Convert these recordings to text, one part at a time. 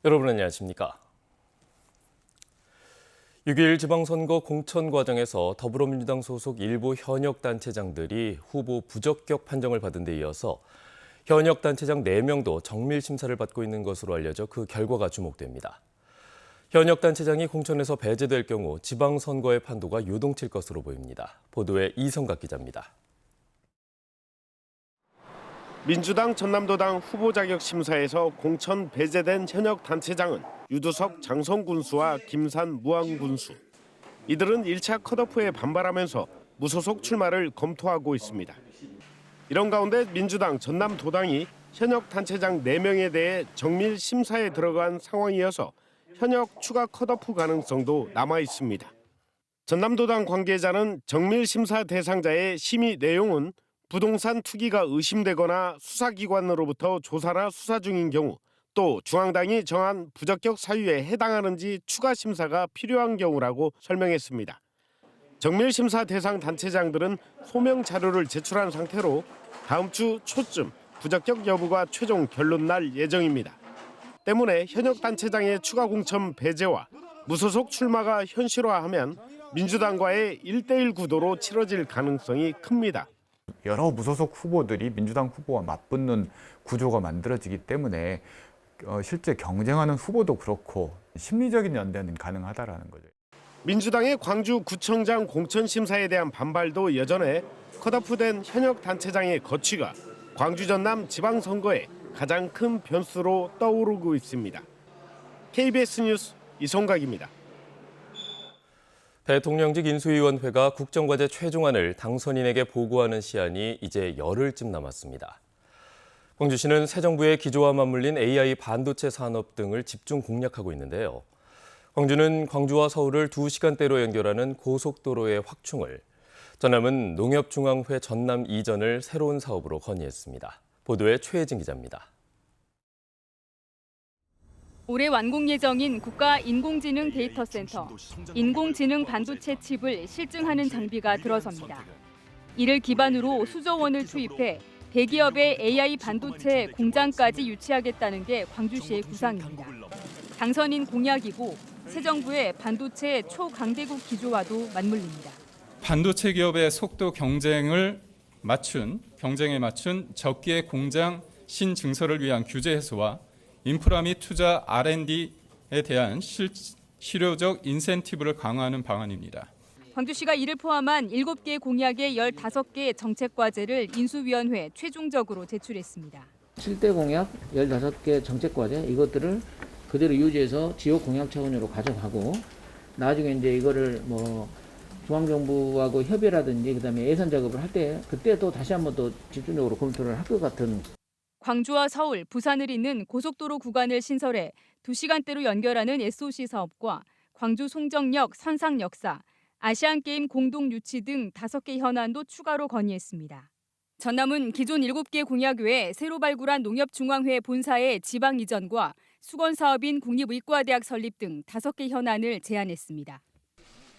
여러분 안녕하십니까? 6.1 지방선거 공천 과정에서 더불어민주당 소속 일부 현역 단체장들이 후보 부적격 판정을 받은 데 이어서 현역 단체장 4명도 정밀 심사를 받고 있는 것으로 알려져 그 결과가 주목됩니다. 현역 단체장이 공천에서 배제될 경우 지방선거의 판도가 요동칠 것으로 보입니다. 보도에 이성각 기자입니다. 민주당 전남도당 후보 자격 심사에서 공천 배제된 현역 단체장은 유두석 장성군수와 김산 무안군수. 이들은 1차 컷오프에 반발하면서 무소속 출마를 검토하고 있습니다. 이런 가운데 민주당 전남도당이 현역 단체장 4명에 대해 정밀 심사에 들어간 상황이어서 현역 추가 컷오프 가능성도 남아 있습니다. 전남도당 관계자는 정밀 심사 대상자의 심의 내용은 부동산 투기가 의심되거나 수사기관으로부터 조사나 수사 중인 경우, 또 중앙당이 정한 부적격 사유에 해당하는지 추가 심사가 필요한 경우라고 설명했습니다. 정밀심사 대상 단체장들은 소명 자료를 제출한 상태로 다음 주 초쯤 부적격 여부가 최종 결론 날 예정입니다. 때문에 현역 단체장의 추가 공천 배제와 무소속 출마가 현실화하면 민주당과의 1대1 구도로 치러질 가능성이 큽니다. 여러 무소속 후보들이 민주당 후보와 맞붙는 구조가 만들어지기 때문에 실제 경쟁하는 후보도 그렇고 심리적인 연대는 가능하다라는 거죠. 민주당의 광주구청장 공천 심사에 대한 반발도 여전해 컷오프된 현역 단체장의 거취가 광주 전남 지방선거에 가장 큰 변수로 떠오르고 있습니다. KBS 뉴스 이성각입니다. 대통령직 인수위원회가 국정과제 최종안을 당선인에게 보고하는 시한이 이제 열흘쯤 남았습니다. 광주시는 새 정부의 기조와 맞물린 AI 반도체 산업 등을 집중 공략하고 있는데요. 광주는 광주와 서울을 2시간대로 연결하는 고속도로의 확충을, 전남은 농협중앙회 전남 이전을 새로운 사업으로 건의했습니다. 보도에 최혜진 기자입니다. 올해 완공 예정인 국가인공지능 데이터센터, 인공지능 반도체 칩을 실증하는 장비가 들어섭니다. 이를 기반으로 수조 원을 투입해 대기업의 AI 반도체 공장까지 유치하겠다는 게 광주시의 구상입니다. 당선인 공약이고 새 정부의 반도체 초강대국 기조와도 맞물립니다. 반도체 기업의 속도 경쟁에 맞춘 적기의 공장 신증설을 위한 규제 해소와 인프라 및 투자 R&D에 대한 실효적 인센티브를 강화하는 방안입니다. 광주시가 이를 포함한 7개 공약의 15개 정책과제를 인수위원회 최종적으로 제출했습니다. 7대 공약 15개 정책과제 이것들을 그대로 유지해서 지역 공약 차원으로 가져가고 나중에 이제 이거를 중앙정부하고 협의라든지 그다음에 예산 작업을 할 때 그때 또 다시 한번 또 집중적으로 검토를 할 것 같은. 광주와 서울, 부산을 잇는 고속도로 구간을 신설해 2시간대로 연결하는 SOC 사업과 광주 송정역 선상역사, 아시안게임 공동 유치 등 5개 현안도 추가로 건의했습니다. 전남은 기존 7개 공약 외에 새로 발굴한 농협중앙회 본사의 지방 이전과 수건 사업인 국립의과대학 설립 등 5개 현안을 제안했습니다.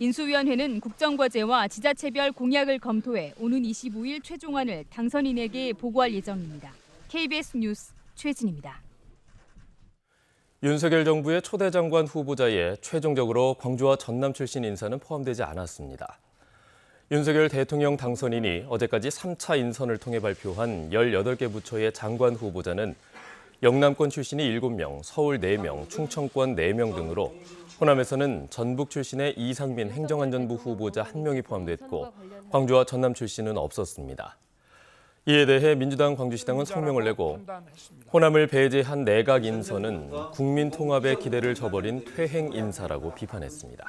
인수위원회는 국정과제와 지자체별 공약을 검토해 오는 25일 최종안을 당선인에게 보고할 예정입니다. KBS 뉴스 최진입니다. 윤석열 정부의 초대 장관 후보자에 최종적으로 광주와 전남 출신 인사는 포함되지 않았습니다. 윤석열 대통령 당선인이 어제까지 3차 인선을 통해 발표한 18개 부처의 장관 후보자는 영남권 출신이 7명, 서울 4명, 충청권 4명 등으로 호남에서는 전북 출신의 이상민 행정안전부 후보자 1명이 포함됐고 광주와 전남 출신은 없었습니다. 이에 대해 민주당 광주시당은 성명을 내고 호남을 배제한 내각 인선은 국민 통합의 기대를 저버린 퇴행 인사라고 비판했습니다.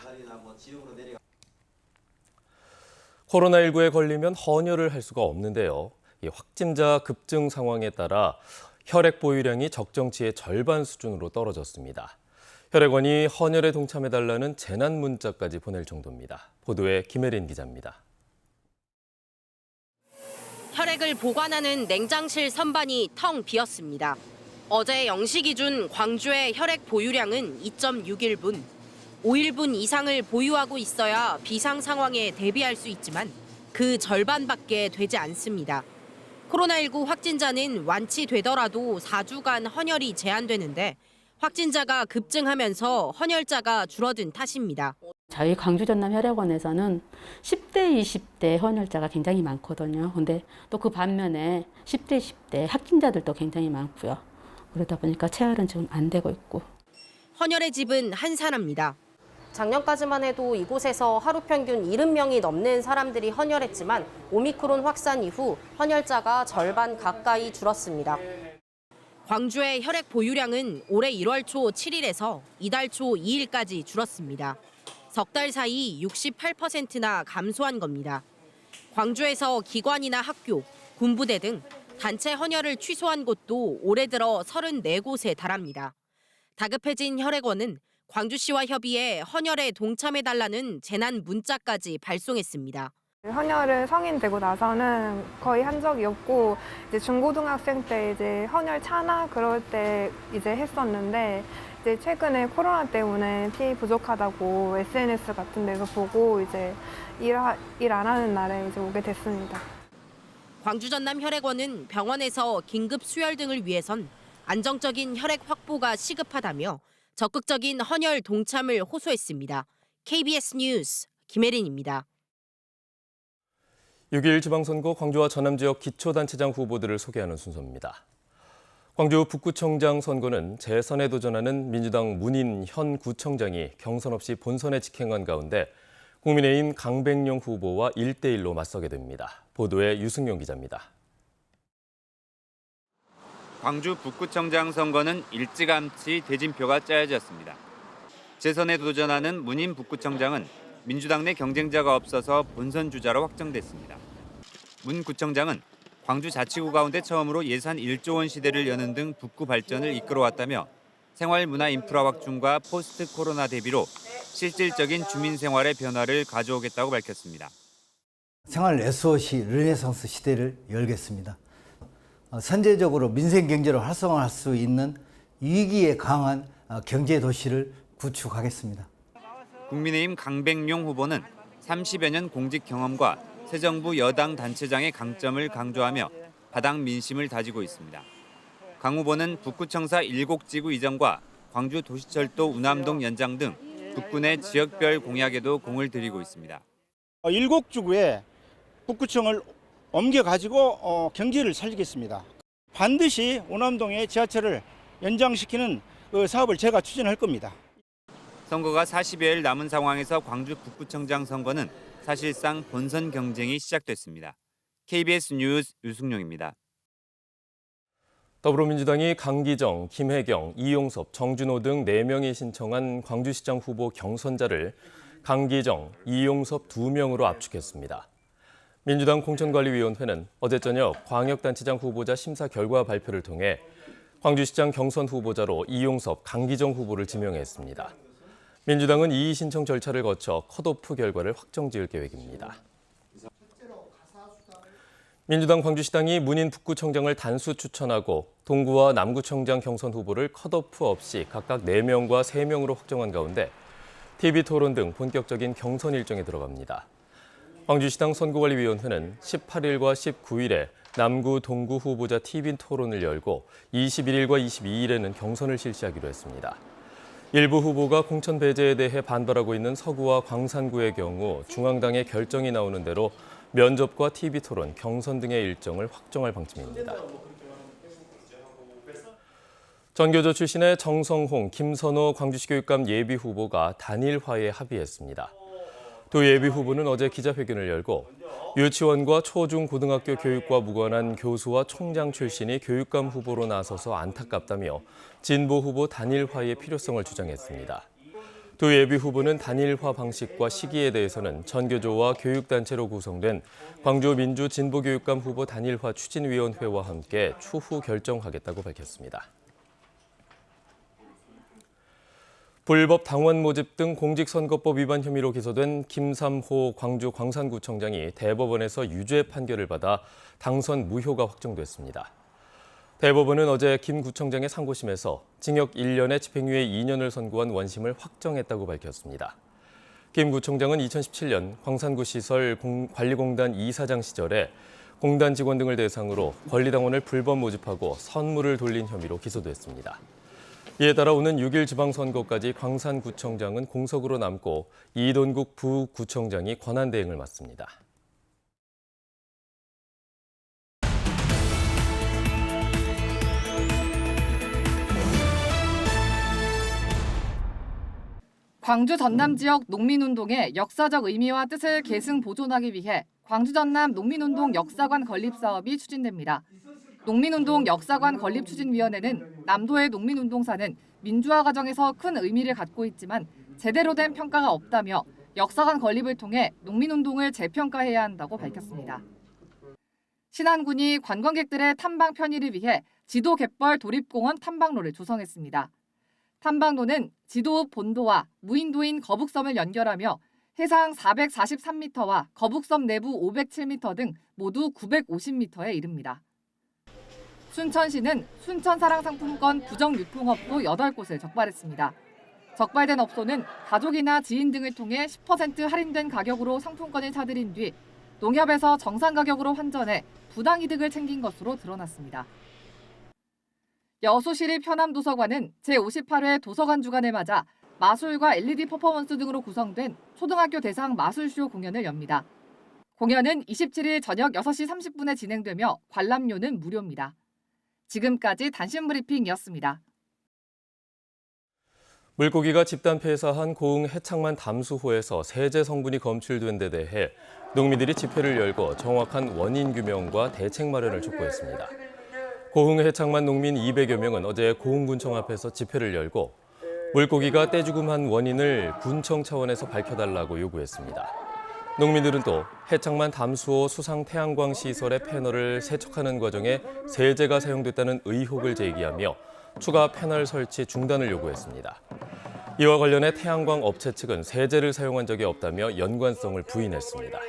코로나19에 걸리면 헌혈을 할 수가 없는데요. 이 확진자 급증 상황에 따라 혈액 보유량이 적정치의 절반 수준으로 떨어졌습니다. 혈액원이 헌혈에 동참해달라는 재난 문자까지 보낼 정도입니다. 보도에 김혜린 기자입니다. 혈액을 보관하는 냉장실 선반이 텅 비었습니다. 어제 0시 기준 광주의 혈액 보유량은 2.61분. 5일분 이상을 보유하고 있어야 비상 상황에 대비할 수 있지만 그 절반밖에 되지 않습니다. 코로나19 확진자는 완치되더라도 4주간 헌혈이 제한되는데 확진자가 급증하면서 헌혈자가 줄어든 탓입니다. 저희 광주 전남 혈액원에서는 10대, 20대 헌혈자가 굉장히 많거든요. 근데 또 그 반면에 10대, 10대 확진자들도 굉장히 많고요. 그러다 보니까 체활은 좀 안 되고 있고. 헌혈의 집은 한산합니다. 작년까지만 해도 이곳에서 하루 평균 70명이 넘는 사람들이 헌혈했지만 오미크론 확산 이후 헌혈자가 절반 가까이 줄었습니다. 광주의 혈액 보유량은 올해 1월 초 7일에서 이달 초 2일까지 줄었습니다. 석 달 사이 68%나 감소한 겁니다. 광주에서 기관이나 학교, 군부대 등 단체 헌혈을 취소한 곳도 올해 들어 34곳에 달합니다. 다급해진 혈액원은 광주시와 협의해 헌혈에 동참해달라는 재난 문자까지 발송했습니다. 헌혈을 성인 되고 나서는 거의 한 적이 없고 이제 중고등학생 때 이제 헌혈 차나 그럴 때 이제 했었는데 이제 최근에 코로나 때문에 피 부족하다고 SNS 같은 데서 보고 이제 일 안 하는 날에 이제 오게 됐습니다. 광주 전남 혈액원은 병원에서 긴급 수혈 등을 위해선 안정적인 혈액 확보가 시급하다며 적극적인 헌혈 동참을 호소했습니다. KBS 뉴스 김혜린입니다. 6일 지방선거 광주와 전남 지역 기초단체장 후보들을 소개하는 순서입니다. 광주 북구청장 선거는 재선에 도전하는 민주당 문인 현 구청장이 경선 없이 본선에 직행한 가운데 국민의힘 강백룡 후보와 1대1로 맞서게 됩니다. 보도에 유승용 기자입니다. 광주 북구청장 선거는 일찌감치 대진표가 짜여졌습니다. 재선에 도전하는 문인 북구청장은 민주당 내 경쟁자가 없어서 본선 주자로 확정됐습니다. 문 구청장은 광주 자치구 가운데 처음으로 예산 1조 원 시대를 여는 등 북구 발전을 이끌어왔다며 생활문화 인프라 확충과 포스트 코로나 대비로 실질적인 주민 생활의 변화를 가져오겠다고 밝혔습니다. 생활 SOC 르네상스 시대를 열겠습니다. 선제적으로 민생 경제를 활성화할 수 있는 위기에 강한 경제 도시를 구축하겠습니다. 국민의힘 강백룡 후보는 30여 년 공직 경험과 새 정부 여당 단체장의 강점을 강조하며 바닥 민심을 다지고 있습니다. 강 후보는 북구청사 7지구 이전과 광주 도시철도 운암동 연장 등 북구 내 지역별 공약에도 공을 들이고 있습니다. 7지구에 북구청을 옮겨가지고 경제를 살리겠습니다. 반드시 운암동의 지하철을 연장시키는 사업을 제가 추진할 겁니다. 선거가 40여일 남은 상황에서 광주 북구청장 선거는 사실상 본선 경쟁이 시작됐습니다. KBS 뉴스 유승용입니다. 더불어민주당이 강기정, 김혜경, 이용섭, 정준호 등 4명이 신청한 광주시장 후보 경선자를 강기정, 이용섭 2명으로 압축했습니다. 민주당 공천관리위원회는 어제 저녁 광역단체장 후보자 심사 결과 발표를 통해 광주시장 경선 후보자로 이용섭, 강기정 후보를 지명했습니다. 민주당은 이의 신청 절차를 거쳐 컷오프 결과를 확정지을 계획입니다. 민주당 광주시당이 문인 북구청장을 단수 추천하고 동구와 남구청장 경선 후보를 컷오프 없이 각각 4명과 3명으로 확정한 가운데 TV토론 등 본격적인 경선 일정에 들어갑니다. 광주시당 선거관리위원회는 18일과 19일에 남구, 동구 후보자 TV토론을 열고 21일과 22일에는 경선을 실시하기로 했습니다. 일부 후보가 공천 배제에 대해 반발하고 있는 서구와 광산구의 경우 중앙당의 결정이 나오는 대로 면접과 TV토론, 경선 등의 일정을 확정할 방침입니다. 전교조 출신의 정성홍, 김선호 광주시 교육감 예비후보가 단일화에 합의했습니다. 두 예비후보는 어제 기자회견을 열고 유치원과 초중고등학교 교육과 무관한 교수와 총장 출신이 교육감 후보로 나서서 안타깝다며 진보 후보 단일화의 필요성을 주장했습니다. 두 예비후보는 단일화 방식과 시기에 대해서는 전교조와 교육단체로 구성된 광주 민주진보교육감 후보 단일화 추진위원회와 함께 추후 결정하겠다고 밝혔습니다. 불법 당원 모집 등 공직선거법 위반 혐의로 기소된 김삼호 광주 광산구청장이 대법원에서 유죄 판결을 받아 당선 무효가 확정됐습니다. 대법원은 어제 김 구청장의 상고심에서 징역 1년에 집행유예 2년을 선고한 원심을 확정했다고 밝혔습니다. 김 구청장은 2017년 광산구 시설 관리공단 이사장 시절에 공단 직원 등을 대상으로 권리당원을 불법 모집하고 선물을 돌린 혐의로 기소됐습니다. 이에 따라 오는 6일 지방선거까지 광산구청장은 공석으로 남고 이돈국 부구청장이 권한대행을 맡습니다. 광주 전남 지역 농민운동의 역사적 의미와 뜻을 계승 보존하기 위해 광주 전남 농민운동 역사관 건립 사업이 추진됩니다. 농민운동 역사관 건립추진위원회는 남도의 농민운동사는 민주화 과정에서 큰 의미를 갖고 있지만 제대로 된 평가가 없다며 역사관 건립을 통해 농민운동을 재평가해야 한다고 밝혔습니다. 신안군이 관광객들의 탐방 편의를 위해 지도 갯벌 도립공원 탐방로를 조성했습니다. 탐방로는 지도 본도와 무인도인 거북섬을 연결하며 해상 443m와 거북섬 내부 507m 등 모두 950m에 이릅니다. 순천시는 순천사랑상품권 부정유통업소 8곳을 적발했습니다. 적발된 업소는 가족이나 지인 등을 통해 10% 할인된 가격으로 상품권을 사들인 뒤 농협에서 정상 가격으로 환전해 부당이득을 챙긴 것으로 드러났습니다. 여수시립 현암도서관은 제58회 도서관 주간을 맞아 마술과 LED 퍼포먼스 등으로 구성된 초등학교 대상 마술쇼 공연을 엽니다. 공연은 27일 저녁 6시 30분에 진행되며 관람료는 무료입니다. 지금까지 단신 브리핑이었습니다. 물고기가 집단 폐사한 고흥 해창만 담수호에서 세제 성분이 검출된 데 대해 농민들이 집회를 열고 정확한 원인 규명과 대책 마련을 촉구했습니다. 고흥 해창만 농민 200여 명은 어제 고흥군청 앞에서 집회를 열고 물고기가 떼죽음한 원인을 군청 차원에서 밝혀달라고 요구했습니다. 농민들은 또 해창만 담수호 수상 태양광 시설의 패널을 세척하는 과정에 세제가 사용됐다는 의혹을 제기하며 추가 패널 설치 중단을 요구했습니다. 이와 관련해 태양광 업체 측은 세제를 사용한 적이 없다며 연관성을 부인했습니다.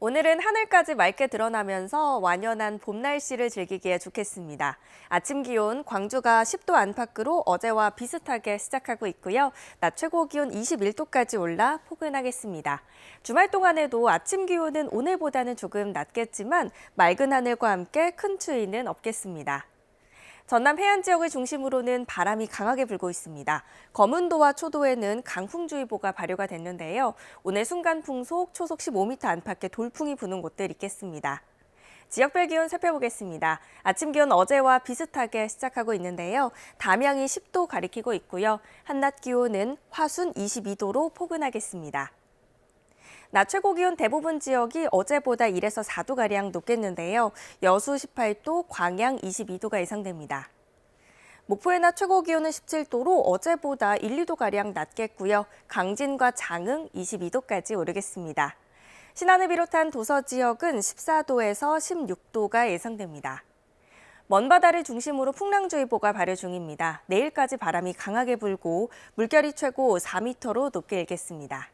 오늘은 하늘까지 맑게 드러나면서 완연한 봄 날씨를 즐기기에 좋겠습니다. 아침 기온 광주가 10도 안팎으로 어제와 비슷하게 시작하고 있고요. 낮 최고 기온 21도까지 올라 포근하겠습니다. 주말 동안에도 아침 기온은 오늘보다는 조금 낮겠지만 맑은 하늘과 함께 큰 추위는 없겠습니다. 전남 해안 지역을 중심으로는 바람이 강하게 불고 있습니다. 거문도와 초도에는 강풍주의보가 발효가 됐는데요. 오늘 순간 풍속 초속 15m 안팎의 돌풍이 부는 곳들 있겠습니다. 지역별 기온 살펴보겠습니다. 아침 기온 어제와 비슷하게 시작하고 있는데요. 담양이 10도 가리키고 있고요. 한낮 기온은 화순 22도로 포근하겠습니다. 낮 최고 기온 대부분 지역이 어제보다 1에서 4도가량 높겠는데요. 여수 18도, 광양 22도가 예상됩니다. 목포의 낮 최고 기온은 17도로 어제보다 1, 2도가량 낮겠고요. 강진과 장흥 22도까지 오르겠습니다. 신안을 비롯한 도서 지역은 14도에서 16도가 예상됩니다. 먼바다를 중심으로 풍랑주의보가 발효 중입니다. 내일까지 바람이 강하게 불고 물결이 최고 4m로 높게 일겠습니다.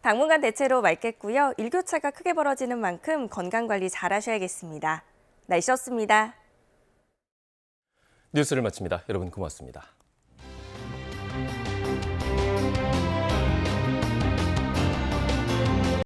당분간 대체로 맑겠고요. 일교차가 크게 벌어지는 만큼 건강관리 잘 하셔야겠습니다. 날씨였습니다. 뉴스를 마칩니다. 여러분 고맙습니다.